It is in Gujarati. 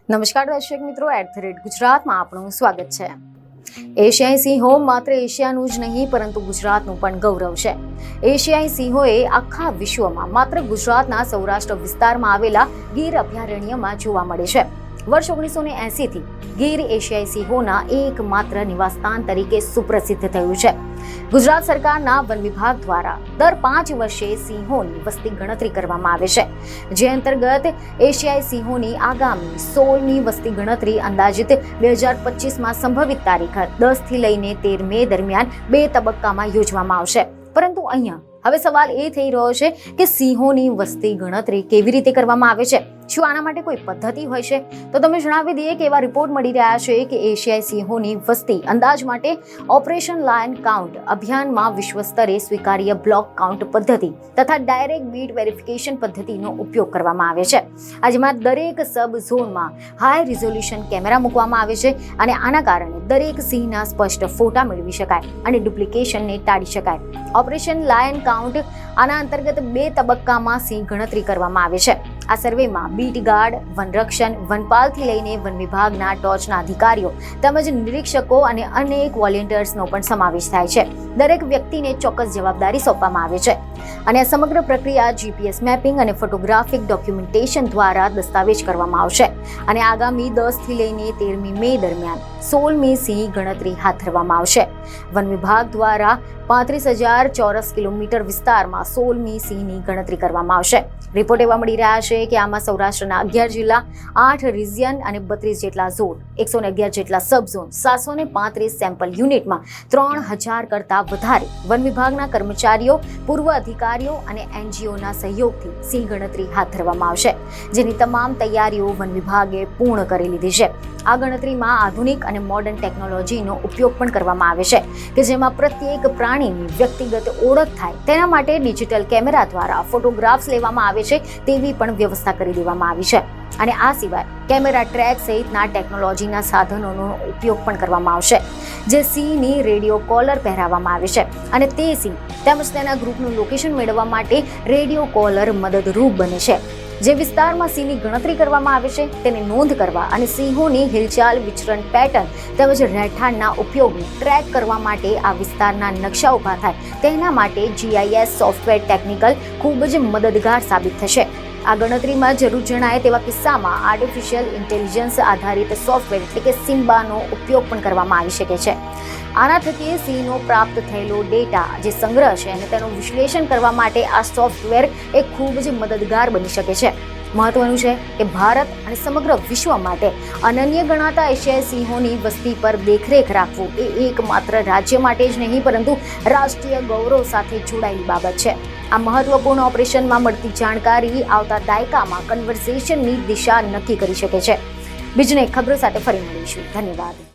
નમસ્કાર દર્શક મિત્રો, @ગુજરાતમાં આપનું સ્વાગત છે। એશિયાઈ સિંહો માત્ર એશિયાનું જ નહીં પરંતુ ગુજરાતનું પણ ગૌરવ છે। એશિયાઈ સિંહોએ આખા વિશ્વમાં માત્ર ગુજરાતના સૌરાષ્ટ્ર વિસ્તારમાં આવેલા ગીર અભયારણ્યમાં જોવા મળે છે। વર્ષ 1980 થી ગીર એશિયાઈ સિંહોના એકમાત્ર નિવાસસ્થાન તરીકે સુપ્રસિદ્ધ થયું છે। ગુજરાત સરકારના વન વિભાગ દ્વારા દર 5 વર્ષે સિંહોની વસ્તી ગણતરી કરવામાં આવે છે, જે અંતર્ગત એશિયાઈ સિંહોની આગામી 16મી વસ્તી ગણતરી અંદાજિત 2025માં સંભવિત તારીખ 10 થી લઈને 13 મે દરમિયાન 2 તબક્કામાં યોજવામાં આવશે। પરંતુ અહીંયા હવે સવાલ એ થઈ રહ્યો છે કે સિંહોની વસ્તી ગણતરી કેવી રીતે કરવામાં આવે છે? શું આના માટે કોઈ પદ્ધતિ હોય છે? તો તમે જણાવી દઈએ કે એવા રિપોર્ટ મળી રહ્યા છે કે એશિયાઈ સિંહોની વસ્તી અંદાજ માટે ઓપરેશન લાયન કાઉન્ટ અભિયાનમાં વિશ્વ સ્તરે સ્વીકાર્ય બ્લોક કાઉન્ટ પદ્ધતિ તથા ડાયરેક્ટ બીટ વેરિફિકેશન પદ્ધતિનો ઉપયોગ કરવામાં આવે છે। આ જેમાં દરેક સબ ઝોનમાં હાઈ રિઝોલ્યુશન કેમેરા મૂકવામાં આવે છે અને આના કારણે દરેક સિંહના સ્પષ્ટ ફોટા મેળવી શકાય અને ડુપ્લિકેશનને ટાળી શકાય। ઓપરેશન લાયન કાઉન્ટ આના અંતર્ગત 2 તબક્કામાં સિંહ ગણતરી કરવામાં આવે છે। આ સર્વેમાં બીટ ગાર્ડ, વનરક્ષણ, વનપાલથી લઈને વન વિભાગના ટોચના અધિકારીઓ તેમજ નિરીક્ષકો અને અનેક વોલેન્ટિયર્સનો પણ સમાવેશ થાય છે। દરેક વ્યક્તિને ચોક્કસ જવાબદારી સોંપવામાં આવે છે અને આ સમગ્ર પ્રક્રિયા જીપીએસ મેપિંગ અને ફોટોગ્રાફિક ડોક્યુમેન્ટેશન દ્વારા દસ્તાવેજ કરવામાં આવશે અને આગામી 10 થી લઈને 13મી મે દરમિયાન 16મી સિંહ ગણતરી હાથ ધરવામાં આવશે। વન વિભાગ દ્વારા 35,000 ચોરસ કિલોમીટર વિસ્તારમાં 16મી સિંહની ગણતરી કરવામાં આવશે। રિપોર્ટ એવા મળી રહ્યા છે કે આમાં સૌરાષ્ટ્રના 11 જિલ્લા, 8 રિજિયન અને 32 જેટલા ઝોન, 111 જેટલા સબ ઝોન, 735 સેમ્પલ યુનિટમાં 3000 કરતાં વધારે વન વિભાગના કર્મચારીઓ, પૂર્વ અધિકારીઓ અને એનજીઓના સહયોગથી સિંહ ગણતરી હાથ ધરવામાં આવશે, જેની તમામ તૈયારીઓ વન વિભાગે પૂર્ણ કરી લીધી છે। આ ગણતરીમાં આધુનિક અને મોડર્ન ટેકનોલોજીનો ઉપયોગ પણ કરવામાં આવે છે કે જેમાં પ્રત્યેક પ્રાણીની વ્યક્તિગત ઓળખ થાય તેના માટે ડિજિટલ કેમેરા દ્વારા ફોટોગ્રાફ્સ લેવામાં આવે છે તેવી પણ વ્યવસ્થા કરી દેવામાં આવી છે અને આ સિવાય કેમેરા ટ્રેક સહિતના ટેકનોલોજીના સાધનોનો ઉપયોગ પણ કરવામાં આવશે, જે સિંહની રેડિયો કોલર પહેરાવવામાં આવે છે અને તે સિંહ તેમજ તેના ગ્રુપનું લોકેશન મેળવવા માટે રેડિયો કોલર મદદરૂપ બને છે। જે વિસ્તારમાં સિંહની ગણતરી કરવામાં આવે છે તેની નોંધ કરવા અને સિંહોની હિલચાલ, વિચરણ પેટર્ન તેમજ રહેઠાણના ઉપયોગને ટ્રેક કરવા માટે આ વિસ્તારના નકશા ઊભા થાય તેના માટે GIS સોફ્ટવેર ટેકનિકલ ખૂબ જ મદદગાર સાબિત થશે। આ ગણતરીમાં જરૂર જણાય તેવા કિસ્સામાં આર્ટિફિશિયલ ઇન્ટેલિજન્સ આધારિત સોફ્ટવેર એટલે કે સિમ્બાનો ઉપયોગ પણ કરવામાં આવી શકે છે। આના થકી સિંહનો પ્રાપ્ત થયેલો ડેટા જે સંગ્રહ છે અને તેનું વિશ્લેષણ કરવા માટે આ સોફ્ટવેર એ ખૂબ જ મદદગાર બની શકે છે। મહત્વનું છે કે ભારત અને સમગ્ર વિશ્વ માટે અનન્ય ગણાતા એશિયાઈ સિંહોની વસ્તી પર દેખરેખ રાખવું એ એકમાત્ર રાજ્ય માટે જ નહીં પરંતુ રાષ્ટ્રીય ગૌરવ સાથે જોડાયેલી બાબત છે। આ મહત્વપૂર્ણ ઓપરેશનમાં મળતી જાણકારી આવતા દાયકામાં કન્વર્સેશનની દિશા નક્કી કરી શકે છે। બીજને ખબરો સાથે ફરી મળીશું। ધન્યવાદ।